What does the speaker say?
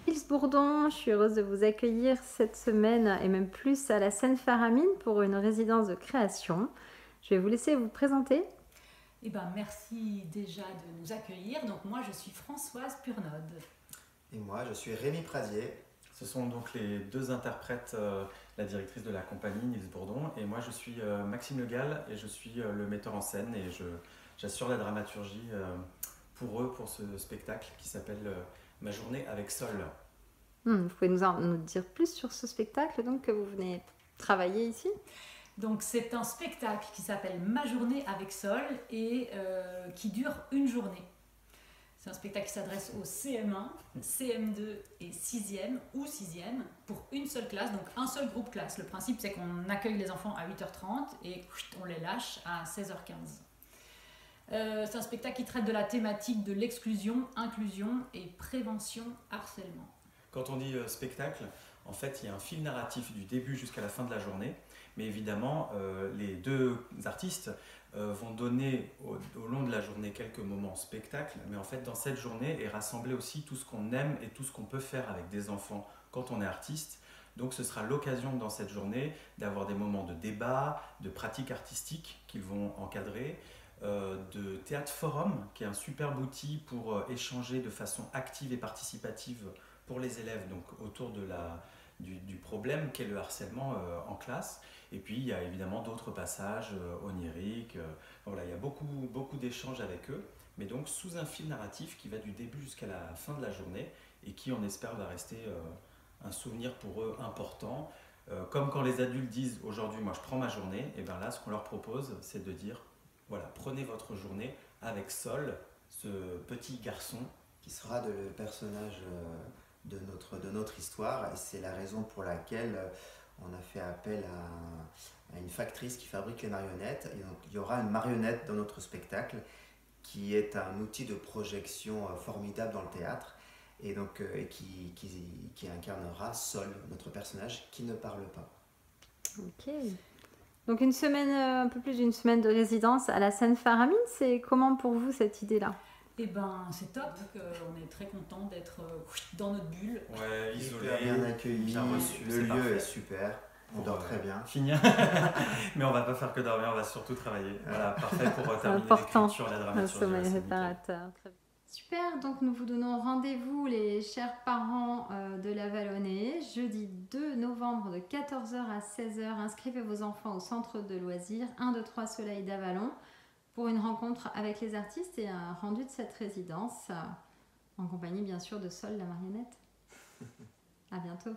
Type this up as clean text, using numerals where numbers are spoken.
Nils Bourdon, je suis heureuse de vous accueillir cette semaine et même plus à la Seine-Faramine pour une résidence de création. Je vais vous laisser vous présenter. Eh ben, merci déjà de nous accueillir. Donc moi, je suis Françoise Purnode. Et moi, je suis Rémi Pradier. Ce sont donc les deux interprètes, la directrice de la compagnie, Nils Bourdon, et moi je suis Maxime Le Gall et je suis le metteur en scène et j'assure la dramaturgie pour eux, pour ce spectacle qui s'appelle Ma journée avec Sol. Vous pouvez nous dire plus sur ce spectacle donc, que vous venez travailler ici? Donc c'est un spectacle qui s'appelle Ma journée avec Sol et qui dure une journée. C'est un spectacle qui s'adresse aux CM1, CM2 et 6e ou 6e pour une seule classe, donc un seul groupe classe. Le principe, c'est qu'on accueille les enfants à 8h30 et on les lâche à 16h15. C'est un spectacle qui traite de la thématique de l'exclusion, inclusion et prévention harcèlement. Quand on dit spectacle, en fait, il y a un fil narratif du début jusqu'à la fin de la journée, mais évidemment, les deux artistes vont donner au long de la journée quelques moments spectacle, mais en fait, dans cette journée est rassemblé aussi tout ce qu'on aime et tout ce qu'on peut faire avec des enfants quand on est artiste. Donc ce sera l'occasion dans cette journée d'avoir des moments de débat, de pratiques artistiques qu'ils vont encadrer, de théâtre forum, qui est un superbe outil pour échanger de façon active et participative pour les élèves, donc autour de du problème qu'est le harcèlement en classe. Et puis il y a évidemment d'autres passages oniriques. Voilà, il y a beaucoup d'échanges avec eux, mais donc sous un fil narratif qui va du début jusqu'à la fin de la journée et qui, on espère, va rester un souvenir pour eux important. Comme quand les adultes disent aujourd'hui, moi je prends ma journée, et bien là, ce qu'on leur propose, c'est de dire voilà, prenez votre journée avec Sol, ce petit garçon Qui sera le personnage de notre histoire. Et c'est la raison pour laquelle on a fait appel à une factrice qui fabrique les marionnettes. Et donc, il y aura une marionnette dans notre spectacle qui est un outil de projection formidable dans le théâtre et donc qui incarnera Sol, notre personnage qui ne parle pas. Ok. Donc une semaine, un peu plus d'une semaine de résidence à la Seine-Faramine, c'est comment pour vous cette idée-là? Eh ben, c'est top. On est très content d'être dans notre bulle. ouais, isolé, Hyper bien accueilli, bien reçu, le c'est lieu parfait. est super, on dort très bien. Finir, mais on va pas faire que dormir, on va surtout travailler. Voilà, parfait pour terminer important, l'écriture, la un dramaturgie. sommeil ouais, c'est nickel. réparateur. Très bien. Super, donc nous vous donnons rendez-vous les chers parents de la Vallonnée, jeudi 2 novembre de 14h à 16h. Inscrivez vos enfants au centre de loisirs 1, 2, 3 Soleil d'Avalon pour une rencontre avec les artistes et un rendu de cette résidence en compagnie bien sûr de Sol la marionnette. À bientôt.